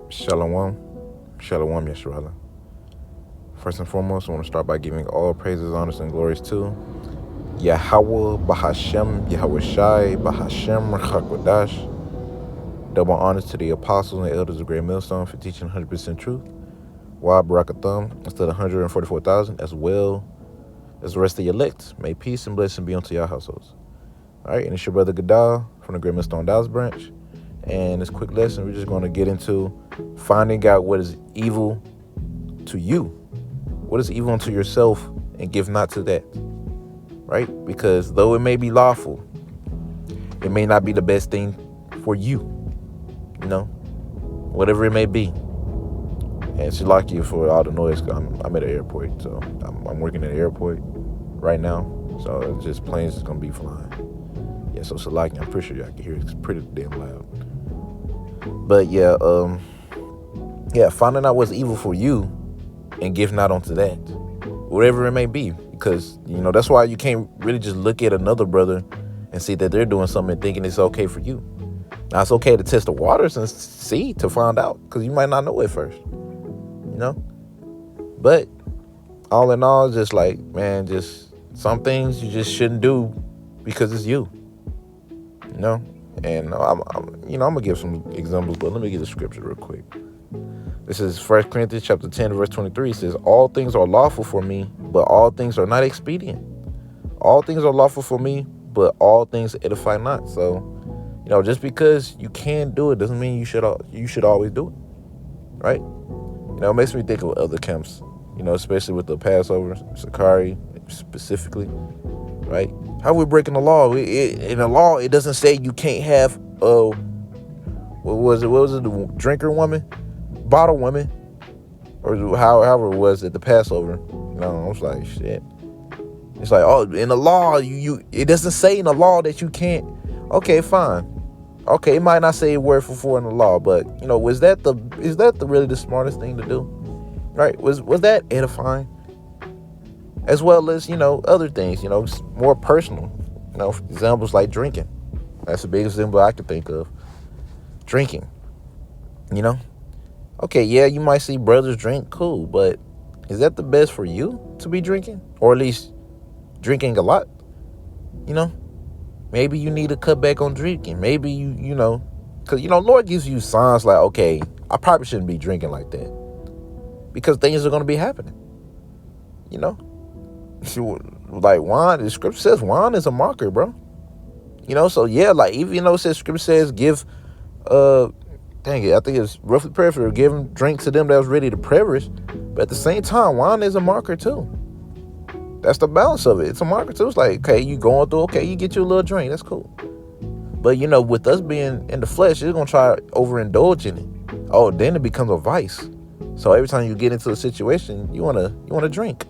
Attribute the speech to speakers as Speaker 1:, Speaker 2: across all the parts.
Speaker 1: Shalom. Shalom, Yeshua. First and foremost, I want to start by giving all praises, honors, and glories to Yahweh, Bahashem, Yahweh Shai, Bahashem, Chakwadash. Double honors to the apostles and elders of Great Millstone for teaching 100% truth. Wa Barakatham, instead of 144,000, as well as the rest of your elect. May peace and blessing be unto your households. All right, and it's your brother Gadal from the Great Millstone Dallas branch. And this quick lesson, we're just going to get into finding out what is evil to you. What is evil unto yourself, and give not to that. Right? Because though it may be lawful, it may not be the best thing for you. You know? Whatever it may be. And it's lucky for all the noise. I'm at an airport, so I'm working at an airport right now. So it's just planes is going to be flying. Yeah, so Salaki, I'm pretty sure y'all can hear it. It's pretty damn loud. But yeah, finding out what's evil for you and give not onto that, whatever it may be, because that's why you can't really just look at another brother and see that they're doing something and thinking it's okay for you. Now it's okay to test the waters and see to find out, because you might not know it first, But all in all, just like, man, just some things you just shouldn't do because it's you, And I'm gonna give some examples, but let me get the scripture real quick. This is 1 Corinthians chapter 10, verse 23. It says, all things are lawful for me, but all things are not expedient. All things are lawful for me, but all things edify not. So, just because you can do it doesn't mean you should always do it, right? It makes me think of other camps, especially with the Passover, Sakari specifically, right? How are we breaking the law? In the law, it doesn't say you can't have what was it, the drinker woman, bottle woman, or however it was at the Passover. I was like, shit. It's like, oh, in the law, it doesn't say in the law that you can't. Okay, fine. Okay, it might not say word for word in the law, but is that really the smartest thing to do? Right? Was that edifying? As well as, other things, more personal, examples like drinking. That's the biggest example I could think of. Drinking, Okay, yeah, you might see brothers drink, cool, but is that the best for you to be drinking? Or at least drinking a lot? Maybe you need to cut back on drinking. Maybe because, Lord gives you signs like, okay, I probably shouldn't be drinking like that. Because things are going to be happening, Like wine, the scripture says wine is a marker, bro. So yeah, like even though it says scripture says give, I think it's roughly preferable giving drink to them that was ready to perish. But at the same time, wine is a marker too. That's the balance of it. It's a marker too. It's like, okay, you going through, okay, you get you a little drink, that's cool. But with us being in the flesh, you're gonna try to overindulge in it. Oh, then it becomes a vice. So every time you get into a situation, you wanna drink.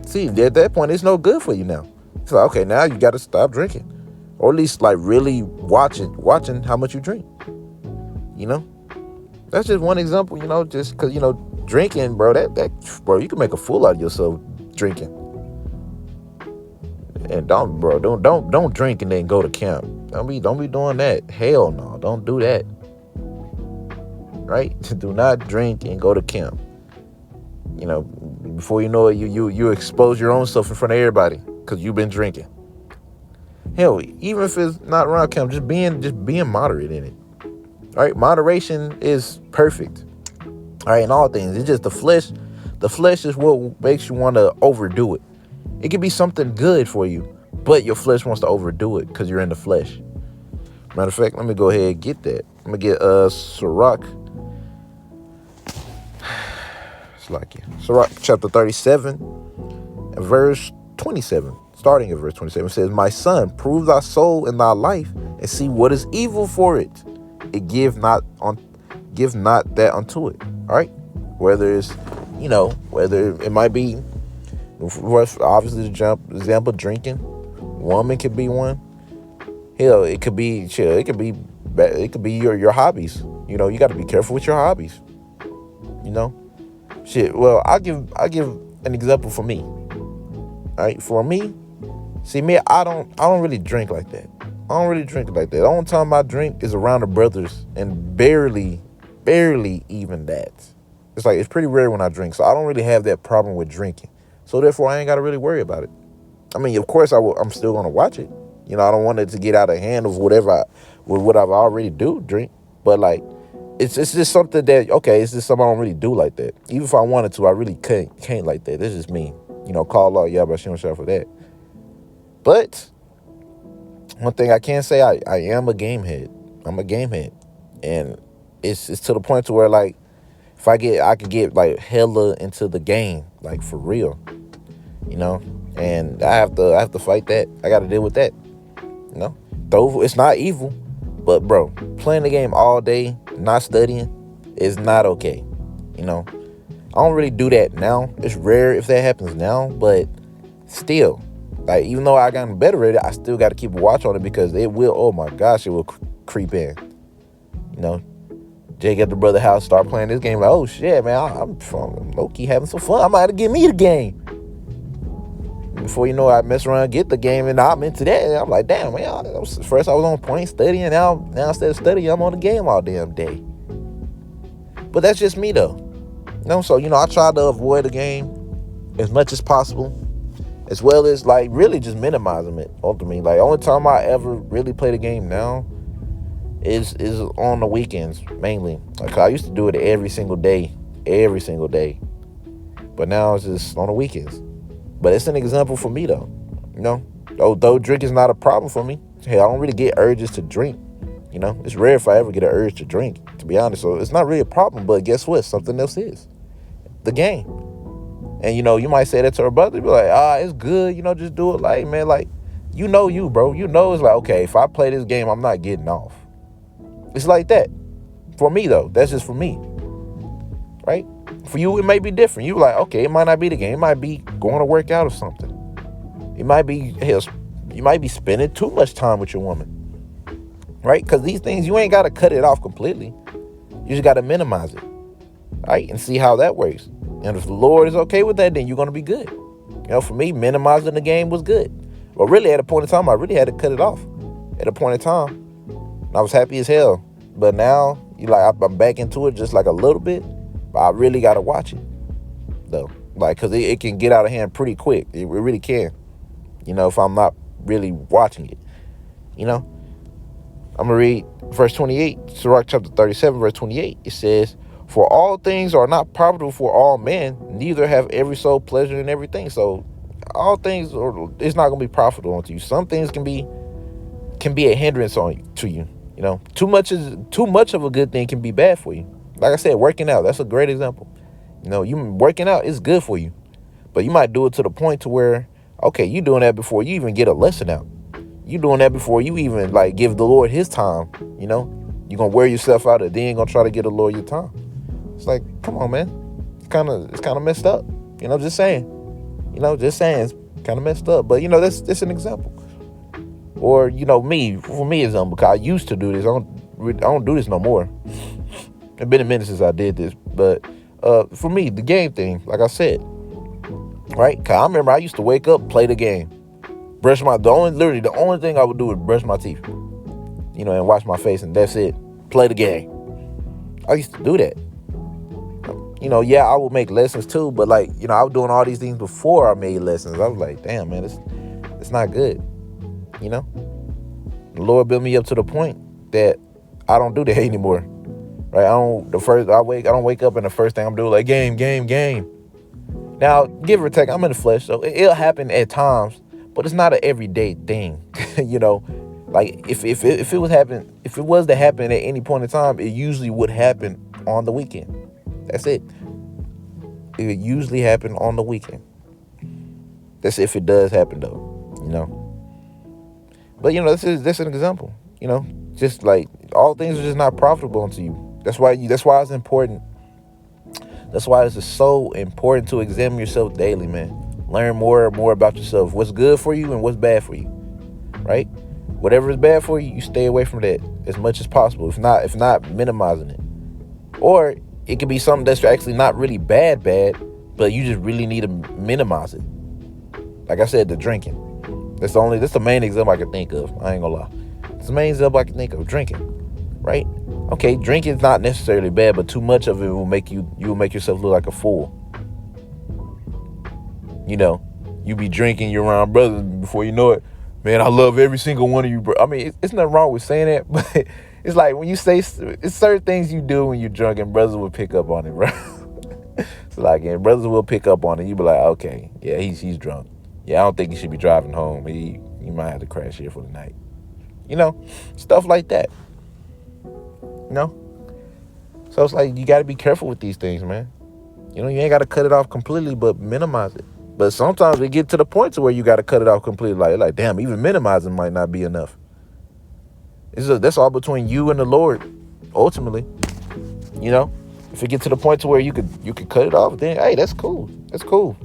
Speaker 1: See, at that point, it's no good for you now. It's like, okay, now you got to stop drinking, or at least like really watching how much you drink. That's just one example. Just because drinking, bro. Bro, you can make a fool out of yourself drinking. And don't drink and then go to camp. Don't be doing that. Hell no, don't do that. Right? Do not drink and go to camp. Before you know it, you expose your own self in front of everybody because you've been drinking. Hell, even if it's not around camp, just being moderate in it. All right, moderation is perfect. All right, in all things, it's just the flesh. The flesh is what makes you want to overdo it. It can be something good for you, but your flesh wants to overdo it because you're in the flesh. Matter of fact, let me go ahead and get that. Let me get Sirach. Sirach chapter 37 and verse 27. Starting at verse 27, it says, my son, prove thy soul and thy life, and see what is evil for it. It give not that unto it. All right, whether it's whether it might be, obviously the example, drinking. Woman could be one. Hell, it could be your hobbies. You got to be careful with your hobbies. Well, I'll give an example for me. All right, for me, see me, I don't really drink like that. I don't really drink like that. The only time I drink is around the brothers, and barely barely even that. It's like, it's pretty rare when I drink, so I don't really have that problem with drinking. So therefore, I ain't got to really worry about it. I mean, of course, I'm still gonna watch it. I don't want it to get out of hand of with what I've already do drink. But like, it's just something that, okay, it's just something I don't really do like that. Even if I wanted to, I really can't like that. This is me. Call out Yahweh Shem Shah for that. But one thing I can say, I am a game head. I'm a game head, and it's to the point to where, like, if I could get like hella into the game, like for real, and I have to fight that. I got to deal with that, Though it's not evil, but bro, playing the game all day, not studying, is not okay. I don't really do that now. It's rare if that happens now, but still, like, even though I gotten better at it, I still got to keep a watch on it, because it will. Oh my gosh, it will creep in. Jake at the brother house start playing this game, like, oh shit, man, I'm low key having some fun. I might have to get me the game. Before you know it, I mess around, get the game, and I'm into that. And I'm like, damn, man. First I was on point studying, now instead of studying, I'm on the game all damn day. But that's just me though. So I try to avoid the game as much as possible, as well as like really just minimizing it. Ultimately, like, only time I ever really play the game now is on the weekends mainly. Like, I used to do it every single day, but now it's just on the weekends. But it's an example for me though. Although drink is not a problem for me. Hey, I don't really get urges to drink. It's rare if I ever get an urge to drink, to be honest. So it's not really a problem. But guess what? Something else is the game. And you might say that to her brother, be like, it's good. Just do it. Like, man, like, you, bro. It's like, okay, if I play this game, I'm not getting off. It's like that. For me though, that's just for me, right? For you, it may be different. You like, okay, it might not be the game. It might be going to work out or something. It might be, hell, you might be spending too much time with your woman, right? Because these things, you ain't got to cut it off completely. You just got to minimize it, right? And see how that works. And if the Lord is okay with that, then you're going to be good. For me, minimizing the game was good. But really, at a point in time, I really had to cut it off. At a point in time, I was happy as hell. But now, I'm back into it just like a little bit. But I really got to watch it, though. Like, because it can get out of hand pretty quick. It really can. If I'm not really watching it. I'm going to read verse 28, Sirach chapter 37, verse 28. It says, for all things are not profitable for all men, neither have every soul pleasure in everything. So all things it's not going to be profitable unto you. Some things can be a hindrance to you. Too much of a good thing can be bad for you. Like I said, working out, that's a great example. You working out is good for you, but you might do it to the point to where, okay, you doing that before you even get a lesson out. You doing that before you even like give the Lord his time. You're going to wear yourself out and then going to try to get the Lord your time. It's like, come on, man. It's kind of messed up. Just saying. It's kind of messed up. But, that's an example. Or, for me, example, because I used to do this. I don't do this no more. It's been a minute since I did this. But for me, the game thing, like I said, right? Because I remember I used to wake up, play the game, the only thing I would do is brush my teeth, and wash my face, and that's it. Play the game. I used to do that. I would make lessons too, but like, I was doing all these things before I made lessons. I was like, damn, man, it's not good. The Lord built me up to the point that I don't do that anymore. Right? I don't wake up and the first thing I'm doing like game. Now, give or take, I'm in the flesh, so it'll happen at times, but it's not an everyday thing. Like if it was to happen at any point in time, it usually would happen on the weekend. That's it. It would usually happen on the weekend. That's if it does happen though, But this is an example. Just like all things are just not profitable unto you. That's why it's important. That's why it's so important to examine yourself daily, man. Learn more and more about yourself. What's good for you and what's bad for you, right? Whatever is bad for you, you stay away from that as much as possible. If not minimizing it. Or it could be something that's actually not really bad, but you just really need to minimize it. Like I said, the drinking. That's the main example I can think of. I ain't gonna lie. It's the main example I can think of, drinking, right? Okay, drinking is not necessarily bad, but too much of it will make you will make yourself look like a fool. You know, you be drinking, you're around brothers, before you know it, man, I love every single one of you, bro. I mean, it's nothing wrong with saying that, but it's like when you say, it's certain things you do when you're drunk, and brothers will pick up on it, bro. It's like, and brothers will pick up on it. You be like, okay, yeah, he's drunk. Yeah, I don't think he should be driving home. He might have to crash here for the night. You know, stuff like that. You know, so it's like you got to be careful with these things, man. You know, you ain't got to cut it off completely, but minimize it. But sometimes it get to the point to where you got to cut it off completely. Like, damn, even minimizing might not be enough. That's all between you and the Lord, ultimately. You know, if it get to the point to where you could cut it off, then hey, that's cool. That's cool.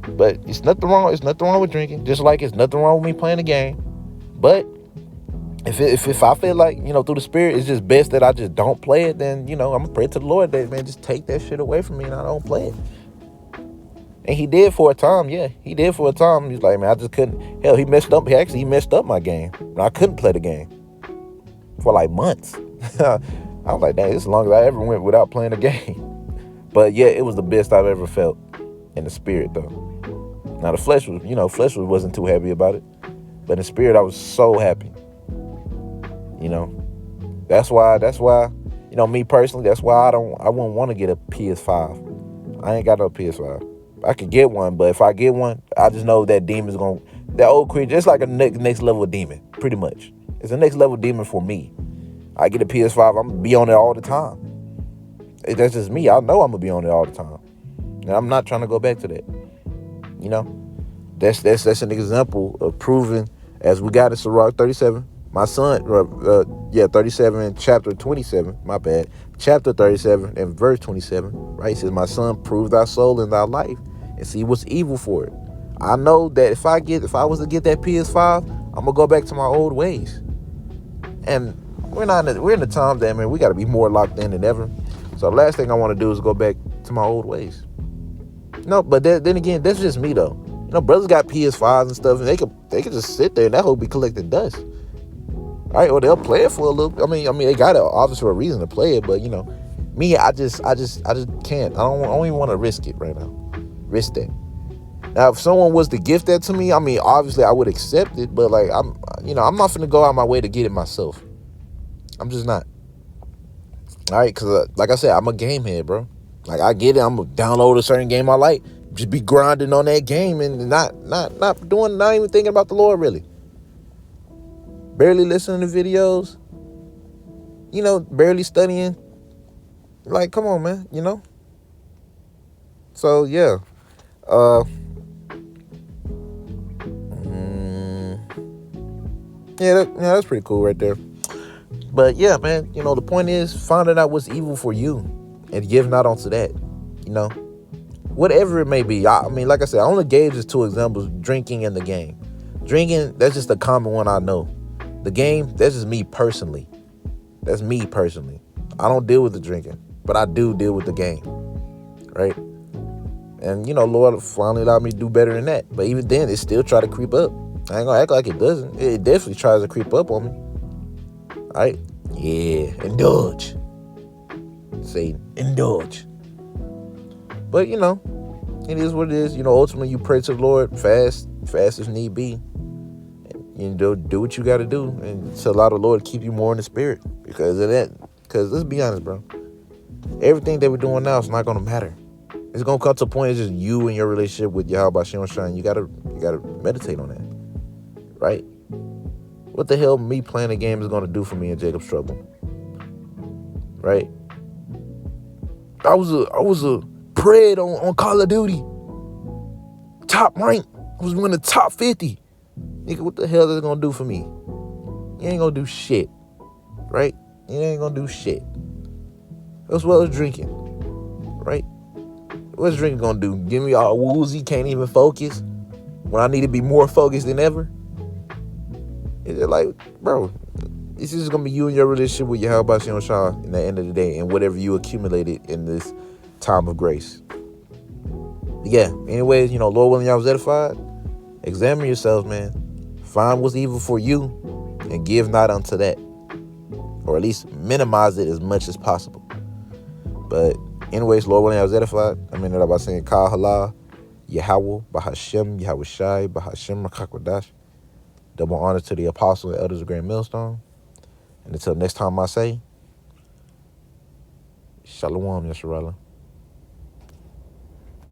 Speaker 1: But it's nothing wrong. It's nothing wrong with drinking. Just like it's nothing wrong with me playing the game. But if I feel like, you know, through the Spirit, it's just best that I just don't play it, then, you know, I'm gonna pray to the Lord that, man, just take that shit away from me and I don't play it. And he did for a time, yeah. He did for a time. He's like, man, I just couldn't. Hell, he messed up my game. I couldn't play the game for like months. I was like, dang, this is as long as I ever went without playing a game. But yeah, it was the best I've ever felt in the Spirit, though. Now the flesh wasn't too happy about it, but in the Spirit I was so happy. You know, that's why, you know, me personally, that's why I wouldn't want to get a PS5. I ain't got no PS5. I could get one, but if I get one, I just know that that old creature, it's like a next level demon, pretty much. It's a next level demon for me. I get a PS5, I'm gonna be on it all the time. That's just me. I know I'm gonna be on it all the time, and I'm not trying to go back to that. You know, that's an example of proving, as we got in Sirach 37. My son, 37, chapter 27, my bad. Chapter 37 and verse 27, right? It says, my son, prove thy soul and thy life and see what's evil for it. I know that if I was to get that PS5, I'm going to go back to my old ways. And we're in the time that, man, we got to be more locked in than ever. So the last thing I want to do is go back to my old ways. No, but then again, that's just me, though. You know, brothers got PS5s and stuff, and they could just sit there and that whole be collecting dust. All right, well, they'll play it for a little. I mean, they got it obviously for a reason to play it, but you know, me, I just can't. I don't even want to risk it right now. Risk that. Now, if someone was to gift that to me, I mean, obviously I would accept it, but like I'm not finna go out my way to get it myself. I'm just not. All right, because like I said, I'm a game head, bro. Like I get it. I'm gonna download a certain game I like, just be grinding on that game and not even thinking about the Lord really. Barely listening to videos, you know, barely studying. Like, come on, man, you know? So, yeah. That's pretty cool right there. But, yeah, man, you know, the point is finding out what's evil for you and give not onto that, you know? Whatever it may be. I mean, like I said, I only gave just 2 examples, drinking and the game. Drinking, that's just a common one I know. The game, that's just me personally. That's me personally. I don't deal with the drinking, but I do deal with the game, right? And, you know, Lord finally allowed me to do better than that. But even then, it still try to creep up. I ain't gonna act like it doesn't. It definitely tries to creep up on me. All right? Yeah, indulge. Say, indulge. But, you know, it is what it is. You know, ultimately, you pray to the Lord, fast if need be. You know, do what you got to do and to allow the Lord to keep you more in the Spirit because of that. Because let's be honest, bro. Everything that we're doing now is not going to matter. It's going to come to a point, it's just you and your relationship with Yahweh Shem Shine. You got to meditate on that. Right? What the hell me playing a game is going to do for me in Jacob's Trouble? Right? I was a pred on Call of Duty. Top rank. I was one of the top 50. Nigga, what the hell is it gonna do for me? You ain't gonna do shit. Right? You ain't gonna do shit. As well as drinking. Right? What's drinking gonna do? Give me all woozy, can't even focus when I need to be more focused than ever? It's like, bro, this is gonna be you and your relationship with Yahweh Shem Shah in the end of the day and whatever you accumulated in this time of grace. Yeah, anyways, you know, Lord willing, y'all was edified. Examine yourselves, man. Find what's evil for you and give not unto that. or at least minimize it as much as possible. But anyways, Lord willing, I was edified. I mean that by saying Kal Halal, Yahweh, Bahashem, Yahweh Shai, Bahashem, Rakakwadash. Double honor to the apostles and elders of Grand Millstone. And until next time I say, Shalom, Yasharallah.